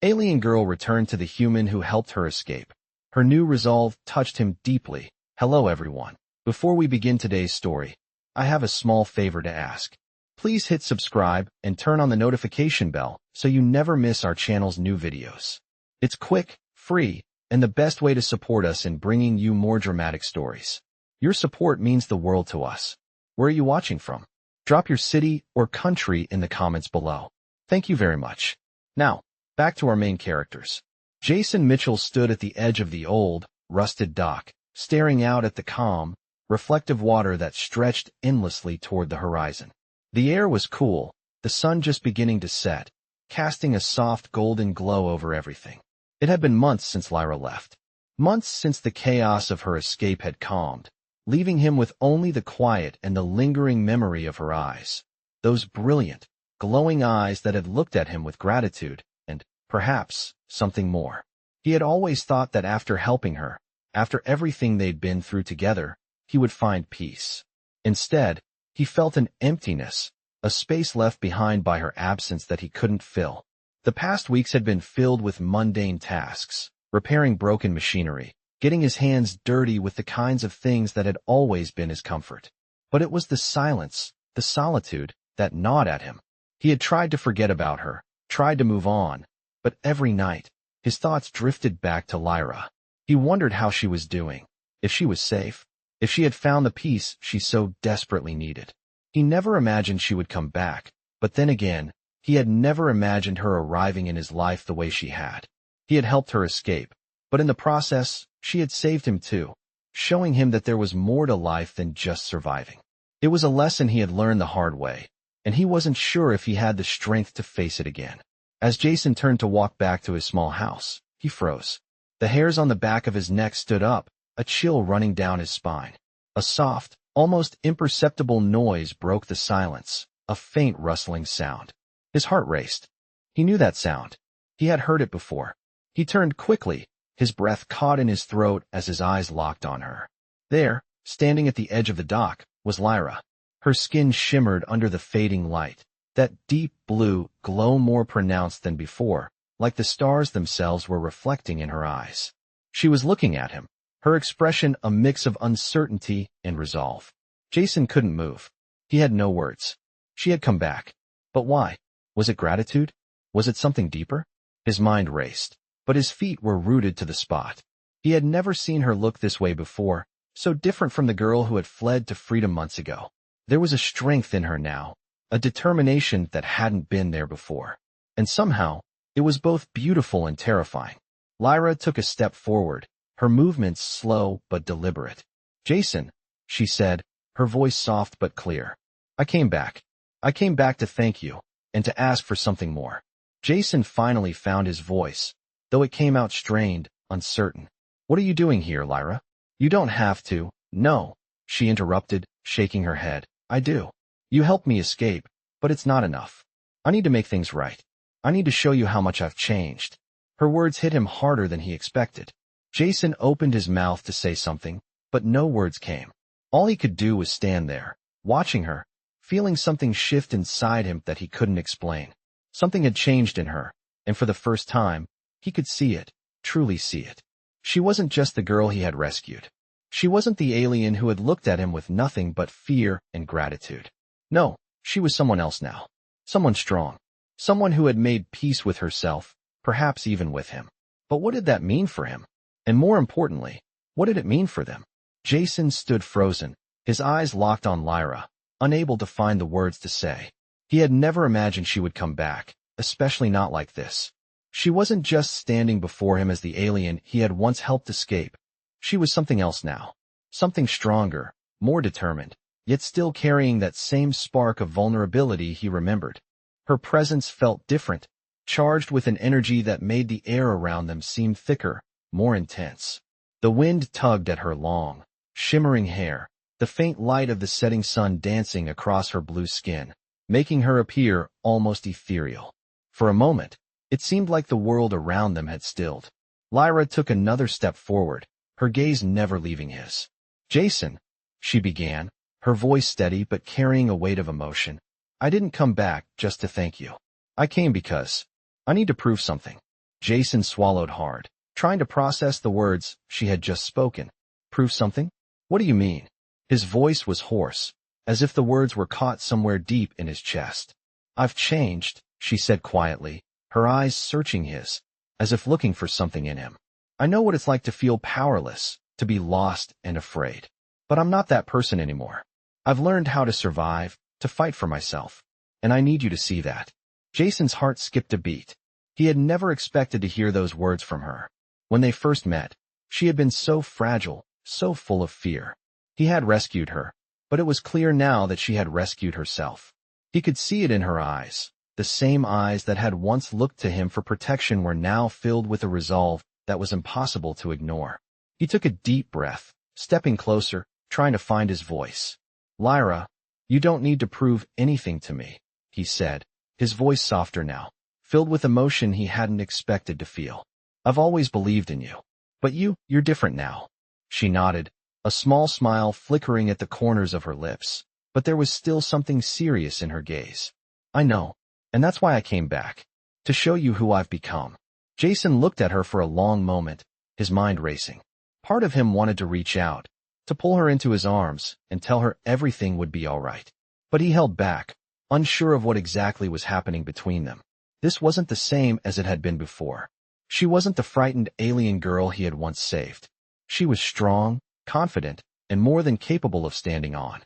Alien girl returned to the human who helped her escape. Her new resolve touched him deeply. Hello everyone. Before we begin today's story, I have a small favor to ask. Please hit subscribe and turn on the notification bell so you never miss our channel's new videos. It's quick, free, and the best way to support us in bringing you more dramatic stories. Your support means the world to us. Where are you watching from? Drop your city or country in the comments below. Thank you very much. Now, back to our main characters. Jason Mitchell stood at the edge of the old, rusted dock, staring out at the calm, reflective water that stretched endlessly toward the horizon. The air was cool, the sun just beginning to set, casting a soft golden glow over everything. It had been months since Lyra left. Months since the chaos of her escape had calmed, leaving him with only the quiet and the lingering memory of her eyes. Those brilliant, glowing eyes that had looked at him with gratitude and, perhaps, something more. He had always thought that after helping her, after everything they'd been through together, he would find peace. Instead, he felt an emptiness, a space left behind by her absence that he couldn't fill. The past weeks had been filled with mundane tasks, repairing broken machinery, getting his hands dirty with the kinds of things that had always been his comfort. But it was the silence, the solitude, that gnawed at him. He had tried to forget about her, tried to move on, but every night, his thoughts drifted back to Lyra. He wondered how she was doing, if she was safe, if she had found the peace she so desperately needed. He never imagined she would come back, but then again, he had never imagined her arriving in his life the way she had. He had helped her escape, but in the process, she had saved him too, showing him that there was more to life than just surviving. It was a lesson he had learned the hard way, and he wasn't sure if he had the strength to face it again. As Jason turned to walk back to his small house, he froze. The hairs on the back of his neck stood up, a chill running down his spine. A soft, almost imperceptible noise broke the silence, a faint rustling sound. His heart raced. He knew that sound. He had heard it before. He turned quickly, his breath caught in his throat as his eyes locked on her. There, standing at the edge of the dock, was Lyra. Her skin shimmered under the fading light, that deep blue glow more pronounced than before, like the stars themselves were reflecting in her eyes. She was looking at him, her expression a mix of uncertainty and resolve. Jason couldn't move. He had no words. She had come back. But why? Was it gratitude? Was it something deeper? His mind raced, but his feet were rooted to the spot. He had never seen her look this way before, so different from the girl who had fled to freedom months ago. There was a strength in her now, a determination that hadn't been there before. And somehow, it was both beautiful and terrifying. Lyra took a step forward, her movements slow but deliberate. "Jason," she said, her voice soft but clear. I came back. I came back to thank you, and to ask for something more." Jason finally found his voice, though it came out strained, uncertain. "What are you doing here, Lyra?" "You don't have to." "No," she interrupted, shaking her head. "I do. You helped me escape, but it's not enough. I need to make things right. I need to show you how much I've changed." Her words hit him harder than he expected. Jason opened his mouth to say something, but no words came. All he could do was stand there, watching her, feeling something shift inside him that he couldn't explain. Something had changed in her, and for the first time, he could see it, truly see it. She wasn't just the girl he had rescued. She wasn't the alien who had looked at him with nothing but fear and gratitude. No, she was someone else now. Someone strong. Someone who had made peace with herself, perhaps even with him. But what did that mean for him? And more importantly, what did it mean for them? Jason stood frozen, his eyes locked on Lyra, unable to find the words to say. He had never imagined she would come back, especially not like this. She wasn't just standing before him as the alien he had once helped escape. She was something else now. Something stronger, more determined, yet still carrying that same spark of vulnerability he remembered. Her presence felt different, charged with an energy that made the air around them seem thicker, more intense. The wind tugged at her long, shimmering hair, the faint light of the setting sun dancing across her blue skin, making her appear almost ethereal. For a moment, it seemed like the world around them had stilled. Lyra took another step forward, her gaze never leaving his. "Jason," she began, her voice steady but carrying a weight of emotion. "I didn't come back just to thank you. I came because I need to prove something. Jason swallowed hard, trying to process the words she had just spoken. Prove something? What do you mean? His voice was hoarse, as if the words were caught somewhere deep in his chest. I've changed, she said quietly, her eyes searching his, as if looking for something in him. I know what it's like to feel powerless, to be lost and afraid. But I'm not that person anymore. I've learned how to survive, to fight for myself. And I need you to see that. Jason's heart skipped a beat. He had never expected to hear those words from her. When they first met, she had been so fragile, so full of fear. He had rescued her, but it was clear now that she had rescued herself. He could see it in her eyes. The same eyes that had once looked to him for protection were now filled with a resolve that was impossible to ignore. He took a deep breath, stepping closer, trying to find his voice. Lyra, you don't need to prove anything to me, he said, his voice softer now, filled with emotion he hadn't expected to feel. I've always believed in you. But you're different now. She nodded, a small smile flickering at the corners of her lips, but there was still something serious in her gaze. I know, and that's why I came back. To show you who I've become. Jason looked at her for a long moment, his mind racing. Part of him wanted to reach out, to pull her into his arms and tell her everything would be all right. But he held back, unsure of what exactly was happening between them. This wasn't the same as it had been before. She wasn't the frightened alien girl he had once saved. She was strong, confident, and more than capable of standing on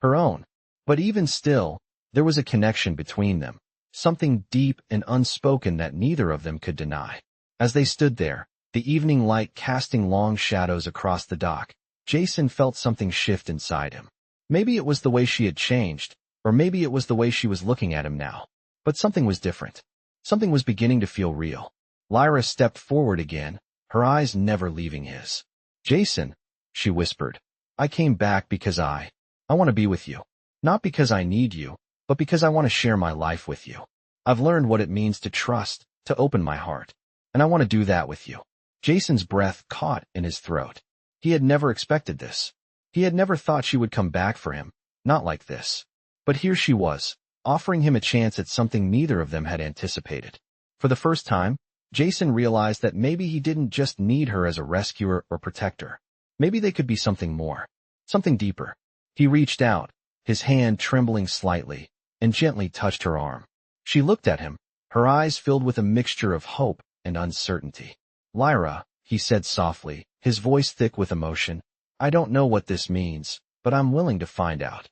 her own. But even still, there was a connection between them, something deep and unspoken that neither of them could deny. As they stood there, the evening light casting long shadows across the dock, Jason felt something shift inside him. Maybe it was the way she had changed, or maybe it was the way she was looking at him now. But something was different. Something was beginning to feel real. Lyra stepped forward again, her eyes never leaving his. Jason, she whispered, I came back because I want to be with you. Not because I need you, but because I want to share my life with you. I've learned what it means to trust, to open my heart. And I want to do that with you. Jason's breath caught in his throat. He had never expected this. He had never thought she would come back for him, not like this. But here she was, offering him a chance at something neither of them had anticipated. For the first time, Jason realized that maybe he didn't just need her as a rescuer or protector. Maybe they could be something more, something deeper. He reached out, his hand trembling slightly, and gently touched her arm. She looked at him, her eyes filled with a mixture of hope and uncertainty. Lyra, he said softly, his voice thick with emotion, I don't know what this means, but I'm willing to find out.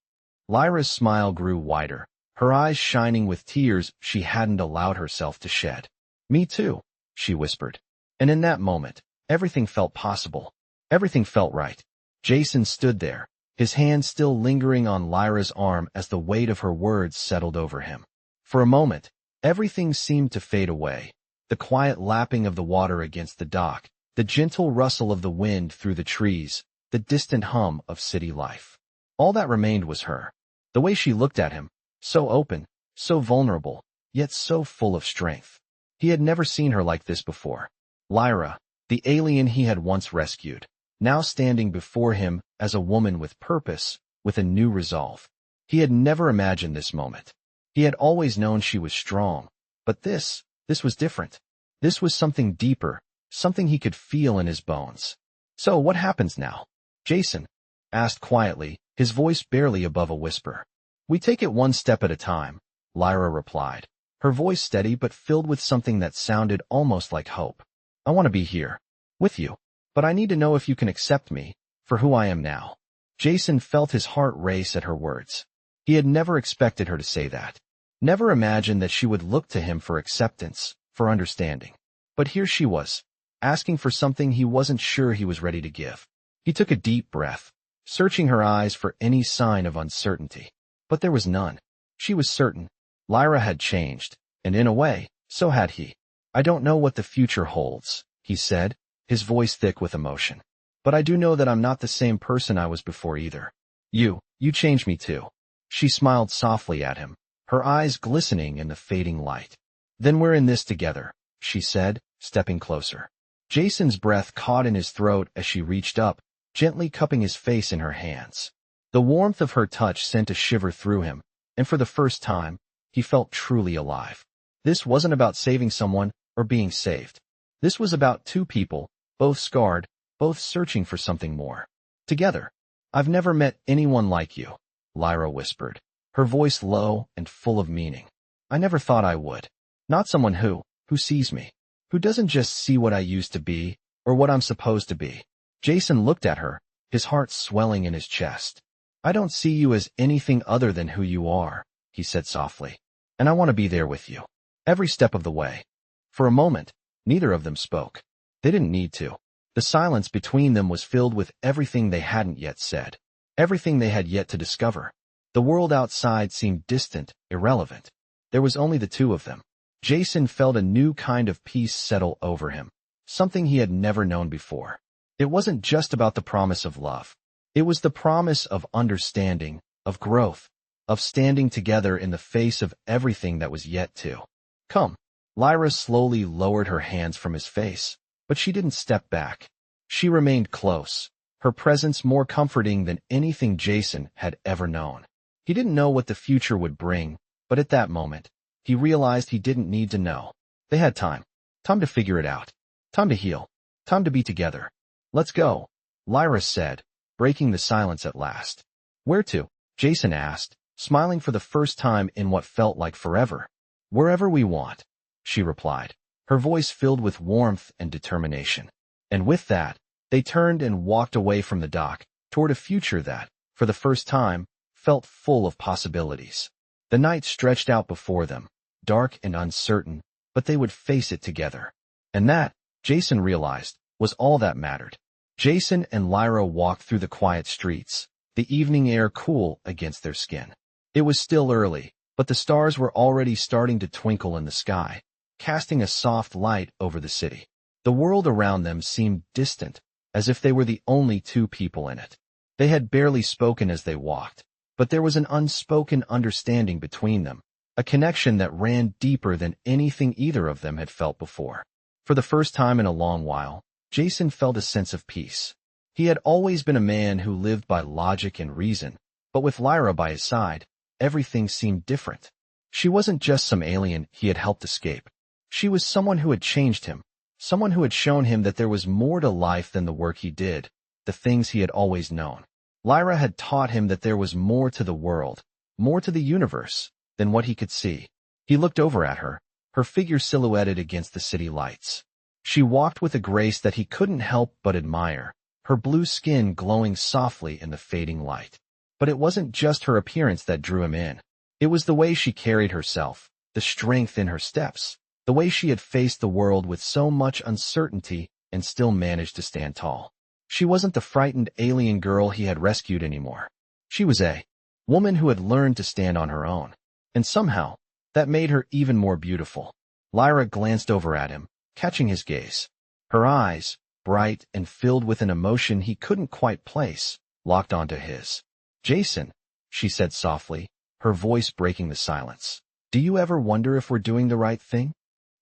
Lyra's smile grew wider, her eyes shining with tears she hadn't allowed herself to shed. Me too, she whispered. And in that moment, everything felt possible. Everything felt right. Jason stood there, his hand still lingering on Lyra's arm as the weight of her words settled over him. For a moment, everything seemed to fade away. The quiet lapping of the water against the dock, the gentle rustle of the wind through the trees, the distant hum of city life. All that remained was her. The way she looked at him, so open, so vulnerable, yet so full of strength. He had never seen her like this before. Lyra, the alien he had once rescued, now standing before him as a woman with purpose, with a new resolve. He had never imagined this moment. He had always known she was strong, but this was different. This was something deeper, something he could feel in his bones. So what happens now? Jason asked quietly, his voice barely above a whisper. We take it one step at a time, Lyra replied, her voice steady but filled with something that sounded almost like hope. I want to be here, with you, but I need to know if you can accept me, for who I am now. Jason felt his heart race at her words. He had never expected her to say that. Never imagined that she would look to him for acceptance, for understanding. But here she was, asking for something he wasn't sure he was ready to give. He took a deep breath, searching her eyes for any sign of uncertainty. But there was none. She was certain. Lyra had changed, and in a way, so had he. I don't know what the future holds, he said, his voice thick with emotion. But I do know that I'm not the same person I was before either. You changed me too. She smiled softly at him, her eyes glistening in the fading light. Then we're in this together, she said, stepping closer. Jason's breath caught in his throat as she reached up, gently cupping his face in her hands. The warmth of her touch sent a shiver through him, and for the first time, he felt truly alive. This wasn't about saving someone or being saved. This was about two people, both scarred, both searching for something more. Together. I've never met anyone like you, Lyra whispered, her voice low and full of meaning. I never thought I would. Not someone who sees me, who doesn't just see what I used to be, or what I'm supposed to be. Jason looked at her, his heart swelling in his chest. I don't see you as anything other than who you are, he said softly. And I want to be there with you. Every step of the way. For a moment, neither of them spoke. They didn't need to. The silence between them was filled with everything they hadn't yet said. Everything they had yet to discover. The world outside seemed distant, irrelevant. There was only the two of them. Jason felt a new kind of peace settle over him. Something he had never known before. It wasn't just about the promise of love. It was the promise of understanding, of growth, of standing together in the face of everything that was yet to come. Lyra slowly lowered her hands from his face, but she didn't step back. She remained close, her presence more comforting than anything Jason had ever known. He didn't know what the future would bring, but at that moment, he realized he didn't need to know. They had time. Time to figure it out. Time to heal. Time to be together. Let's go, Lyra said, breaking the silence at last. Where to? Jason asked, smiling for the first time in what felt like forever. Wherever we want, she replied, her voice filled with warmth and determination. And with that, they turned and walked away from the dock, toward a future that, for the first time, felt full of possibilities. The night stretched out before them, dark and uncertain, but they would face it together. And that, Jason realized, was all that mattered. Jason and Lyra walked through the quiet streets, the evening air cool against their skin. It was still early, but the stars were already starting to twinkle in the sky, casting a soft light over the city. The world around them seemed distant, as if they were the only two people in it. They had barely spoken as they walked, but there was an unspoken understanding between them, a connection that ran deeper than anything either of them had felt before. For the first time in a long while, Jason felt a sense of peace. He had always been a man who lived by logic and reason, but with Lyra by his side, everything seemed different. She wasn't just some alien he had helped escape. She was someone who had changed him, someone who had shown him that there was more to life than the work he did, the things he had always known. Lyra had taught him that there was more to the world, more to the universe, than what he could see. He looked over at her, her figure silhouetted against the city lights. She walked with a grace that he couldn't help but admire, her blue skin glowing softly in the fading light. But it wasn't just her appearance that drew him in. It was the way she carried herself, the strength in her steps, the way she had faced the world with so much uncertainty and still managed to stand tall. She wasn't the frightened alien girl he had rescued anymore. She was a woman who had learned to stand on her own. And somehow, that made her even more beautiful. Lyra glanced over at him, catching his gaze. Her eyes, bright and filled with an emotion he couldn't quite place, locked onto his. Jason, she said softly, her voice breaking the silence. Do you ever wonder if we're doing the right thing?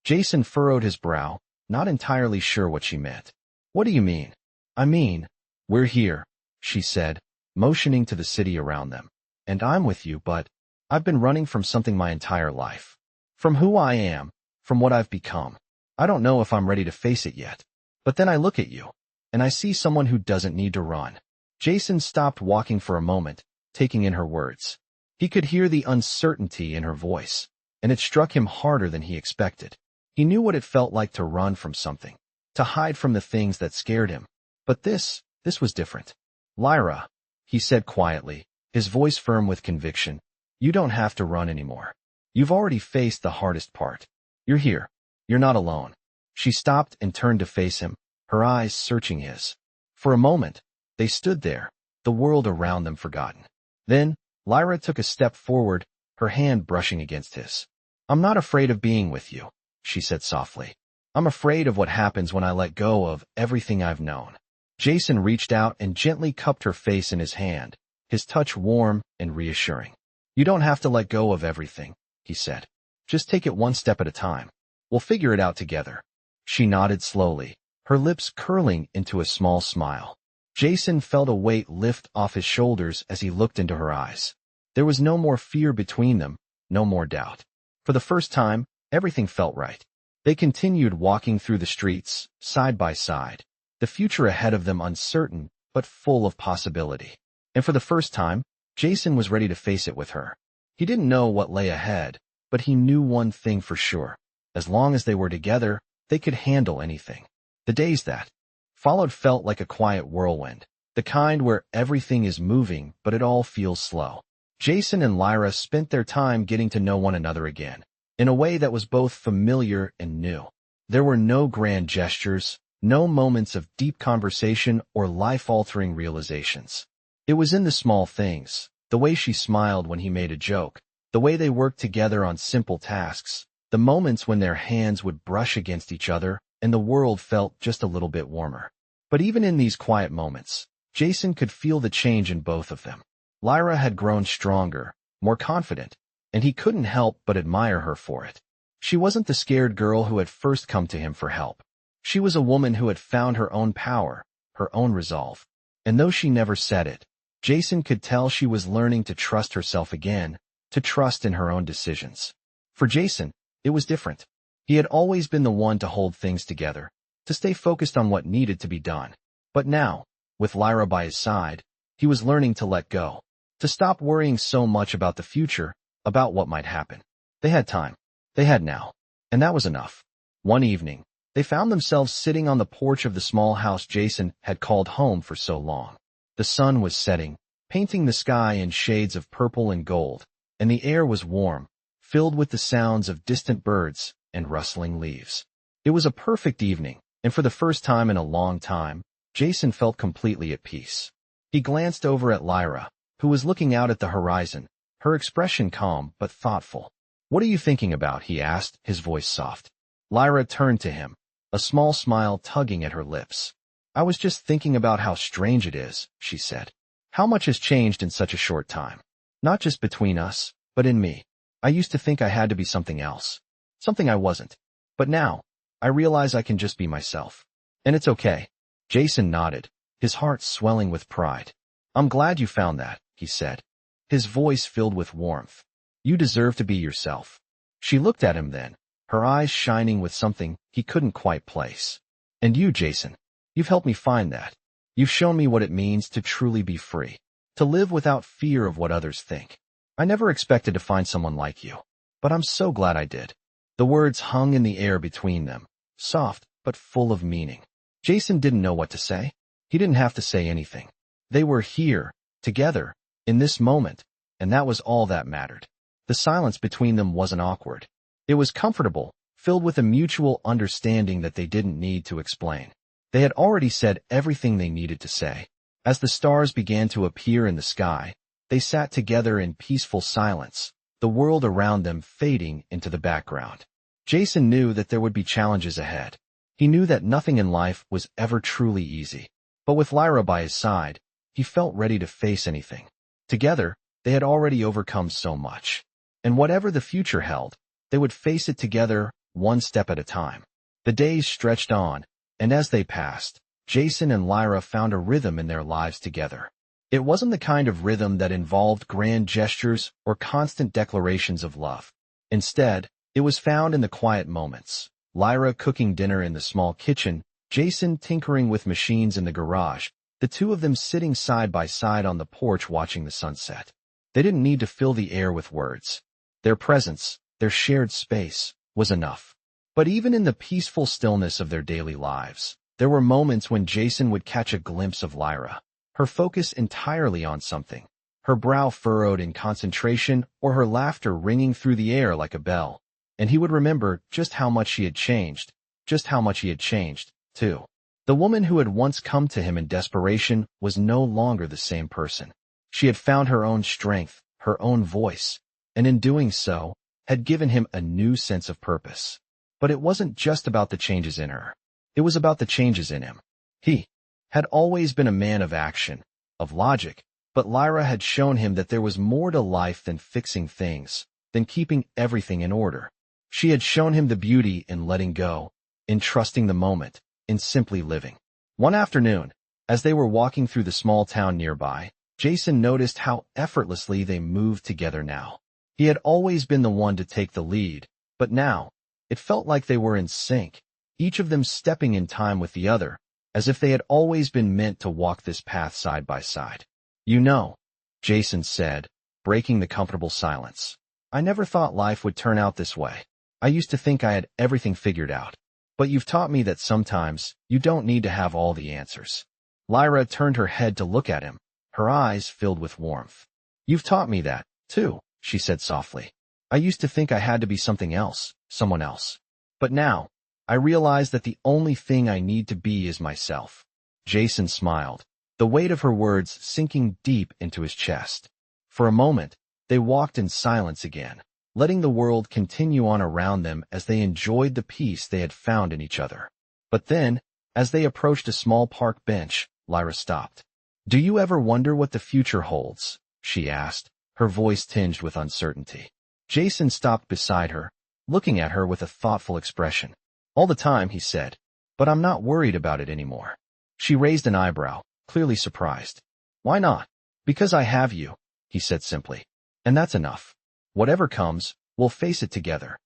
Jason furrowed his brow, not entirely sure what she meant. What do you mean? I mean, we're here, she said, motioning to the city around them. And I'm with you, but I've been running from something my entire life. From who I am, from what I've become. I don't know if I'm ready to face it yet. But then I look at you, and I see someone who doesn't need to run. Jason stopped walking for a moment, taking in her words. He could hear the uncertainty in her voice, and it struck him harder than he expected. He knew what it felt like to run from something, to hide from the things that scared him. But this was different. Lyra, he said quietly, his voice firm with conviction, you don't have to run anymore. You've already faced the hardest part. You're here. You're not alone. She stopped and turned to face him, her eyes searching his. For a moment, they stood there, the world around them forgotten. Then, Lyra took a step forward, her hand brushing against his. I'm not afraid of being with you, she said softly. I'm afraid of what happens when I let go of everything I've known. Jason reached out and gently cupped her face in his hand, his touch warm and reassuring. You don't have to let go of everything, he said. Just take it one step at a time. We'll figure it out together. She nodded slowly, her lips curling into a small smile. Jason felt a weight lift off his shoulders as he looked into her eyes. There was no more fear between them, no more doubt. For the first time, everything felt right. They continued walking through the streets, side by side, the future ahead of them uncertain, but full of possibility. And for the first time, Jason was ready to face it with her. He didn't know what lay ahead, but he knew one thing for sure. As long as they were together, they could handle anything. The days that followed felt like a quiet whirlwind, the kind where everything is moving but it all feels slow. Jason and Lyra spent their time getting to know one another again, in a way that was both familiar and new. There were no grand gestures, no moments of deep conversation or life-altering realizations. It was in the small things, the way she smiled when he made a joke, the way they worked together on simple tasks, the moments when their hands would brush against each other and the world felt just a little bit warmer. But even in these quiet moments, Jason could feel the change in both of them. Lyra had grown stronger, more confident, and he couldn't help but admire her for it. She wasn't the scared girl who had first come to him for help. She was a woman who had found her own power, her own resolve. And though she never said it, Jason could tell she was learning to trust herself again, to trust in her own decisions. For Jason, it was different. He had always been the one to hold things together, to stay focused on what needed to be done. But now, with Lyra by his side, he was learning to let go, to stop worrying so much about the future, about what might happen. They had time. They had now. And that was enough. One evening, they found themselves sitting on the porch of the small house Jason had called home for so long. The sun was setting, painting the sky in shades of purple and gold, and the air was warm, filled with the sounds of distant birds and rustling leaves. It was a perfect evening, and for the first time in a long time, Jason felt completely at peace. He glanced over at Lyra, who was looking out at the horizon, her expression calm but thoughtful. "What are you thinking about?" he asked, his voice soft. Lyra turned to him, a small smile tugging at her lips. "I was just thinking about how strange it is," she said. "How much has changed in such a short time. Not just between us, but in me. I used to think I had to be something else. Something I wasn't. But now, I realize I can just be myself. And it's okay." Jason nodded, his heart swelling with pride. "I'm glad you found that," he said, his voice filled with warmth. "You deserve to be yourself." She looked at him then, her eyes shining with something he couldn't quite place. "And you, Jason, you've helped me find that. You've shown me what it means to truly be free, to live without fear of what others think. I never expected to find someone like you, but I'm so glad I did." The words hung in the air between them, soft but full of meaning. Jason didn't know what to say. He didn't have to say anything. They were here, together, in this moment, and that was all that mattered. The silence between them wasn't awkward. It was comfortable, filled with a mutual understanding that they didn't need to explain. They had already said everything they needed to say. As the stars began to appear in the sky, they sat together in peaceful silence, the world around them fading into the background. Jason knew that there would be challenges ahead. He knew that nothing in life was ever truly easy. But with Lyra by his side, he felt ready to face anything. Together, they had already overcome so much. And whatever the future held, they would face it together, one step at a time. The days stretched on, and as they passed, Jason and Lyra found a rhythm in their lives together. It wasn't the kind of rhythm that involved grand gestures or constant declarations of love. Instead, it was found in the quiet moments. Lyra cooking dinner in the small kitchen, Jason tinkering with machines in the garage, the two of them sitting side by side on the porch watching the sunset. They didn't need to fill the air with words. Their presence, their shared space, was enough. But even in the peaceful stillness of their daily lives, there were moments when Jason would catch a glimpse of Lyra, her focus entirely on something, her brow furrowed in concentration or her laughter ringing through the air like a bell. And he would remember just how much she had changed, just how much he had changed, too. The woman who had once come to him in desperation was no longer the same person. She had found her own strength, her own voice, and in doing so, had given him a new sense of purpose. But it wasn't just about the changes in her. It was about the changes in him. He had always been a man of action, of logic, but Lyra had shown him that there was more to life than fixing things, than keeping everything in order. She had shown him the beauty in letting go, in trusting the moment, in simply living. One afternoon, as they were walking through the small town nearby, Jason noticed how effortlessly they moved together now. He had always been the one to take the lead, but now, It felt like they were in sync, each of them stepping in time with the other, as if they had always been meant to walk this path side by side. You know, Jason said, breaking the comfortable silence. I never thought life would turn out this way. I used to think I had everything figured out. But you've taught me that sometimes you don't need to have all the answers. Lyra turned her head to look at him, her eyes filled with warmth. You've taught me that, too, she said softly. I used to think I had to be something else, someone else. But now, I realize that the only thing I need to be is myself. Jason smiled, the weight of her words sinking deep into his chest. For a moment, they walked in silence again, letting the world continue on around them as they enjoyed the peace they had found in each other. But then, as they approached a small park bench, Lyra stopped. Do you ever wonder what the future holds? She asked, her voice tinged with uncertainty. Jason stopped beside her, looking at her with a thoughtful expression. All the time, he said, but I'm not worried about it anymore. She raised an eyebrow, clearly surprised. Why not? Because I have you, he said simply. And that's enough. Whatever comes, we'll face it together.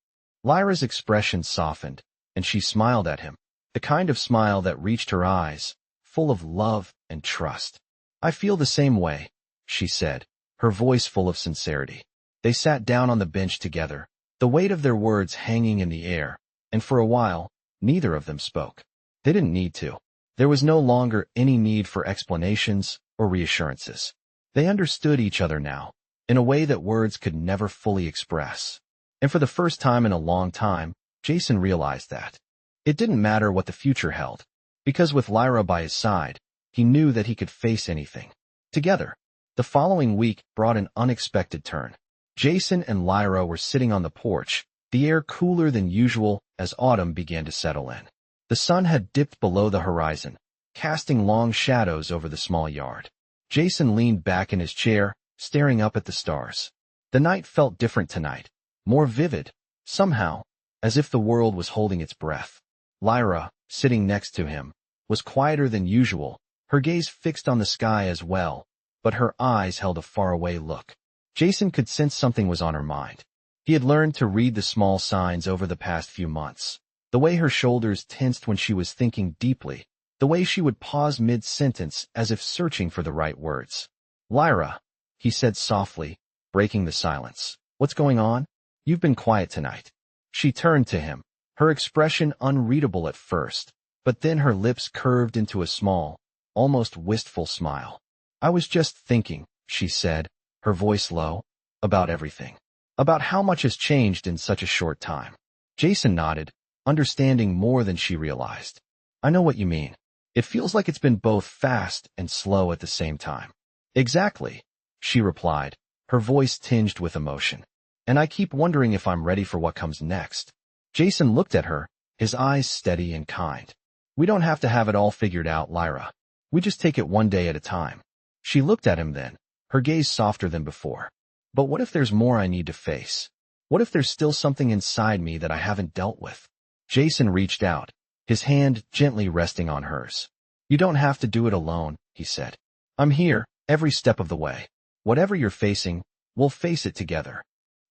Lyra's expression softened, and she smiled at him, the kind of smile that reached her eyes, full of love and trust. I feel the same way, she said, her voice full of sincerity. They sat down on the bench together, the weight of their words hanging in the air, and for a while, neither of them spoke. They didn't need to. There was no longer any need for explanations or reassurances. They understood each other now, in a way that words could never fully express. And for the first time in a long time, Jason realized that. It didn't matter what the future held, because with Lyra by his side, he knew that he could face anything. Together, the following week brought an unexpected turn. Jason and Lyra were sitting on the porch, the air cooler than usual as autumn began to settle in. The sun had dipped below the horizon, casting long shadows over the small yard. Jason leaned back in his chair, staring up at the stars. The night felt different tonight, more vivid, somehow, as if the world was holding its breath. Lyra, sitting next to him, was quieter than usual, her gaze fixed on the sky as well, but her eyes held a faraway look. Jason could sense something was on her mind. He had learned to read the small signs over the past few months. The way her shoulders tensed when she was thinking deeply, the way she would pause mid-sentence as if searching for the right words. Lyra, he said softly, breaking the silence. What's going on? You've been quiet tonight. She turned to him, her expression unreadable at first, but then her lips curved into a small, almost wistful smile. I was just thinking, she said, her voice low, about everything. About how much has changed in such a short time. Jason nodded, understanding more than she realized. I know what you mean. It feels like it's been both fast and slow at the same time. Exactly, she replied, her voice tinged with emotion. And I keep wondering if I'm ready for what comes next. Jason looked at her, his eyes steady and kind. We don't have to have it all figured out, Lyra. We just take it one day at a time. She looked at him then, her gaze softer than before. But what if there's more I need to face? What if there's still something inside me that I haven't dealt with? Jason reached out, his hand gently resting on hers. You don't have to do it alone, he said. I'm here, every step of the way. Whatever you're facing, we'll face it together.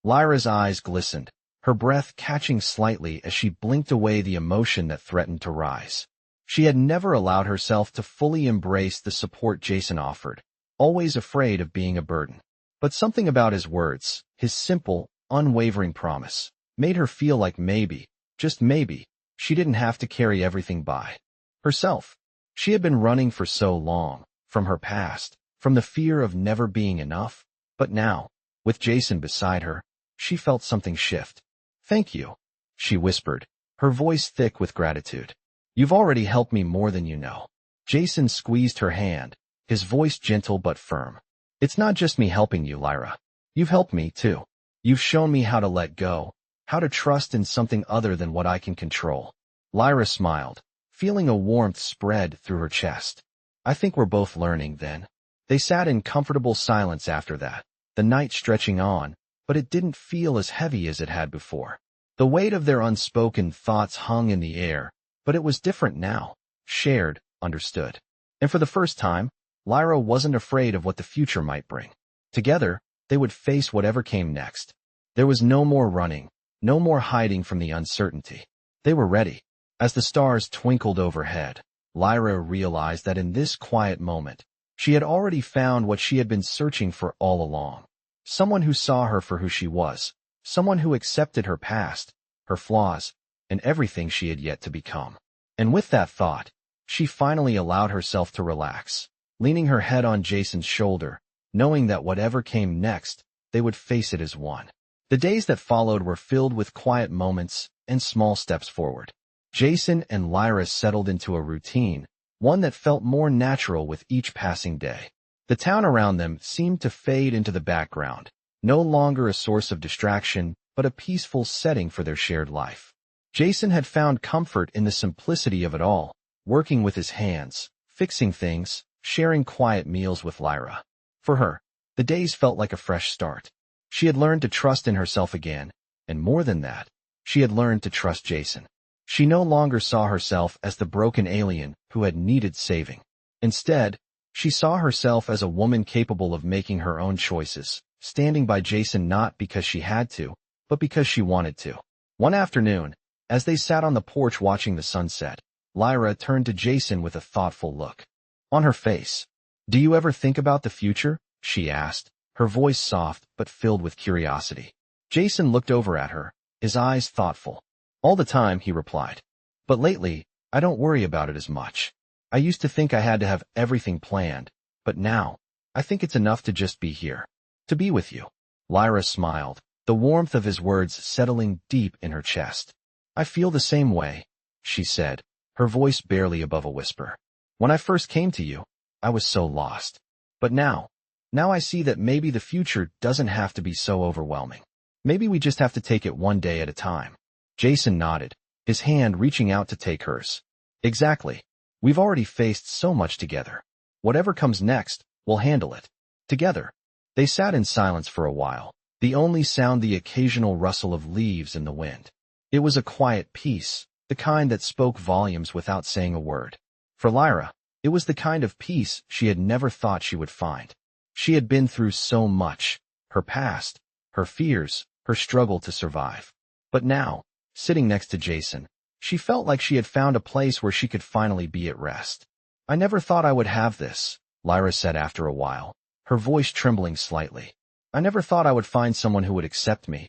Lyra's eyes glistened, her breath catching slightly as she blinked away the emotion that threatened to rise. She had never allowed herself to fully embrace the support Jason offered, always afraid of being a burden. But something about his words, his simple, unwavering promise, made her feel like maybe, just maybe, she didn't have to carry everything by herself. She had been running for so long, from her past, from the fear of never being enough, but now, with Jason beside her, she felt something shift. Thank you, she whispered, her voice thick with gratitude. You've already helped me more than you know. Jason squeezed her hand, his voice gentle but firm. It's not just me helping you, Lyra. You've helped me, too. You've shown me how to let go, how to trust in something other than what I can control. Lyra smiled, feeling a warmth spread through her chest. I think we're both learning, then. They sat in comfortable silence after that, the night stretching on, but it didn't feel as heavy as it had before. The weight of their unspoken thoughts hung in the air, but it was different now, shared, understood. And for the first time, Lyra wasn't afraid of what the future might bring. Together, they would face whatever came next. There was no more running, No more hiding from the uncertainty. They were ready. As the stars twinkled overhead, Lyra realized that in this quiet moment, she had already found what she had been searching for all along. Someone who saw her for who she was. Someone who accepted her past, her flaws, and everything she had yet to become. And with that thought, she finally allowed herself to relax, leaning her head on Jason's shoulder, knowing that whatever came next, they would face it as one. The days that followed were filled with quiet moments and small steps forward. Jason and Lyra settled into a routine, one that felt more natural with each passing day. The town around them seemed to fade into the background, no longer a source of distraction, but a peaceful setting for their shared life. Jason had found comfort in the simplicity of it all, working with his hands, fixing things, sharing quiet meals with Lyra. For her, the days felt like a fresh start. She had learned to trust in herself again, and more than that, she had learned to trust Jason. She no longer saw herself as the broken alien who had needed saving. Instead, she saw herself as a woman capable of making her own choices, standing by Jason not because she had to, but because she wanted to. One afternoon, as they sat on the porch watching the sunset, Lyra turned to Jason with a thoughtful look on her face. "Do you ever think about the future?" she asked, her voice soft but filled with curiosity. Jason looked over at her, his eyes thoughtful. "All the time," he replied. "But lately, I don't worry about it as much. I used to think I had to have everything planned, but now, I think it's enough to just be here. To be with you." Lyra smiled, the warmth of his words settling deep in her chest. "I feel the same way," she said, her voice barely above a whisper. "When I first came to you, I was so lost. But now I see that maybe the future doesn't have to be so overwhelming. Maybe we just have to take it one day at a time." Jason nodded, his hand reaching out to take hers. "Exactly. We've already faced so much together. Whatever comes next, we'll handle it. Together." They sat in silence for a while, the only sound the occasional rustle of leaves in the wind. It was a quiet peace, the kind that spoke volumes without saying a word. For Lyra, it was the kind of peace she had never thought she would find. She had been through so much, her past, her fears, her struggle to survive. But now, sitting next to Jason, she felt like she had found a place where she could finally be at rest. "I never thought I would have this," Lyra said after a while, her voice trembling slightly. "I never thought I would find someone who would accept me.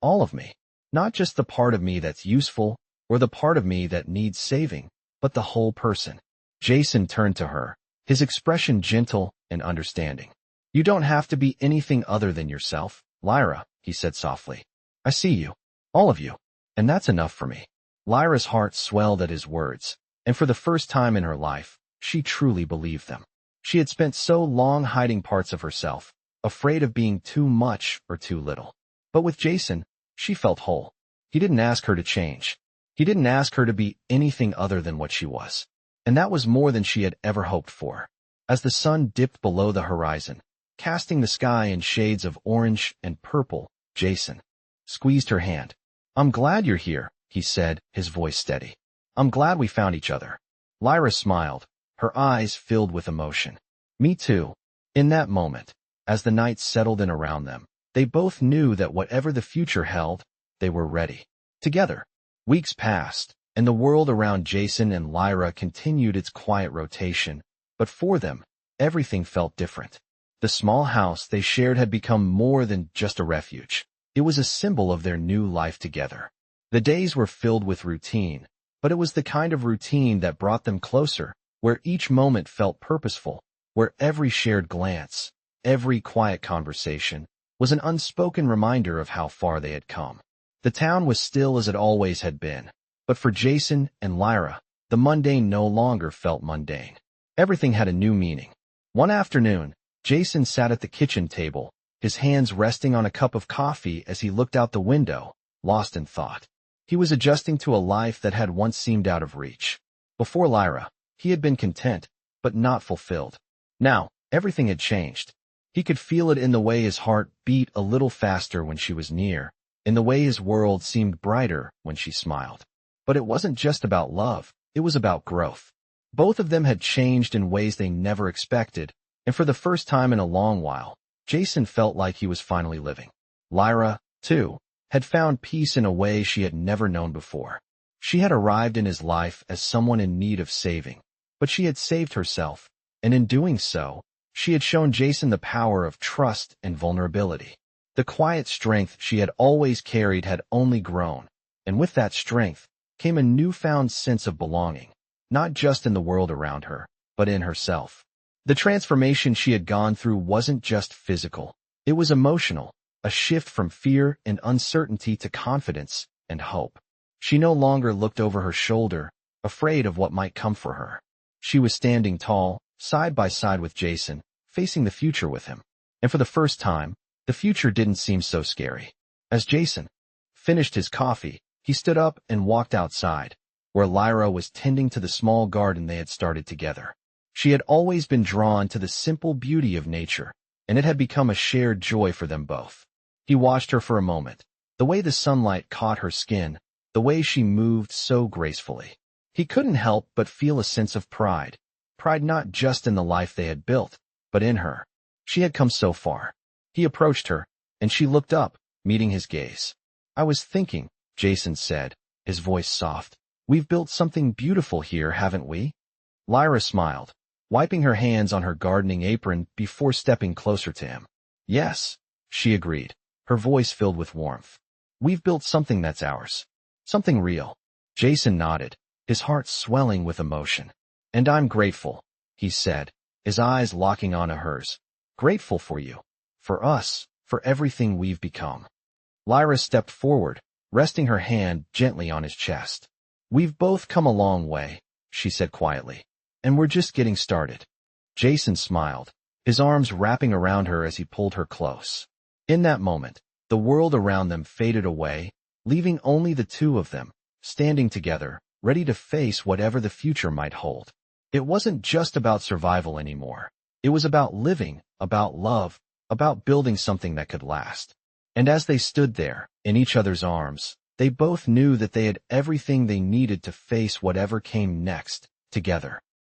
All of me. Not just the part of me that's useful, or the part of me that needs saving, but the whole person." Jason turned to her, his expression gentle and understanding. "You don't have to be anything other than yourself, Lyra," he said softly. "I see you. All of you. And that's enough for me." Lyra's heart swelled at his words, and for the first time in her life, she truly believed them. She had spent so long hiding parts of herself, afraid of being too much or too little. But with Jason, she felt whole. He didn't ask her to change. He didn't ask her to be anything other than what she was. And that was more than she had ever hoped for. As the sun dipped below the horizon, casting the sky in shades of orange and purple, Jason squeezed her hand. "I'm glad you're here," he said, his voice steady. "I'm glad we found each other." Lyra smiled, her eyes filled with emotion. "Me too." In that moment, as the night settled in around them, they both knew that whatever the future held, they were ready. Together. Weeks passed, and the world around Jason and Lyra continued its quiet rotation, but for them, everything felt different. The small house they shared had become more than just a refuge. It was a symbol of their new life together. The days were filled with routine, but it was the kind of routine that brought them closer, where each moment felt purposeful, where every shared glance, every quiet conversation, was an unspoken reminder of how far they had come. The town was still as it always had been, but for Jason and Lyra, the mundane no longer felt mundane. Everything had a new meaning. One afternoon, Jason sat at the kitchen table, his hands resting on a cup of coffee as he looked out the window, lost in thought. He was adjusting to a life that had once seemed out of reach. Before Lyra, he had been content, but not fulfilled. Now, everything had changed. He could feel it in the way his heart beat a little faster when she was near, in the way his world seemed brighter when she smiled. But it wasn't just about love, it was about growth. Both of them had changed in ways they never expected, and for the first time in a long while, Jason felt like he was finally living. Lyra, too, had found peace in a way she had never known before. She had arrived in his life as someone in need of saving, but she had saved herself, and in doing so, she had shown Jason the power of trust and vulnerability. The quiet strength she had always carried had only grown, and with that strength came a newfound sense of belonging, not just in the world around her, but in herself. The transformation she had gone through wasn't just physical, it was emotional, a shift from fear and uncertainty to confidence and hope. She no longer looked over her shoulder, afraid of what might come for her. She was standing tall, side by side with Jason, facing the future with him. And for the first time, the future didn't seem so scary. As Jason finished his coffee, he stood up and walked outside, where Lyra was tending to the small garden they had started together. She had always been drawn to the simple beauty of nature, and it had become a shared joy for them both. He watched her for a moment, the way the sunlight caught her skin, the way she moved so gracefully. He couldn't help but feel a sense of pride. Pride not just in the life they had built, but in her. She had come so far. He approached her, and she looked up, meeting his gaze. "I was thinking," Jason said, his voice soft. "We've built something beautiful here, haven't we?" Lyra smiled, wiping her hands on her gardening apron before stepping closer to him. "Yes," she agreed, her voice filled with warmth. "We've built something that's ours. Something real." Jason nodded, his heart swelling with emotion. "And I'm grateful," he said, his eyes locking onto hers. "Grateful for you. For us, for everything we've become." Lyra stepped forward, resting her hand gently on his chest. "We've both come a long way," she said quietly, "and we're just getting started." Jason smiled, his arms wrapping around her as he pulled her close. In that moment, the world around them faded away, leaving only the two of them, standing together, ready to face whatever the future might hold. It wasn't just about survival anymore. It was about living, about love, about building something that could last. And as they stood there, in each other's arms, they both knew that they had everything they needed to face whatever came next, together.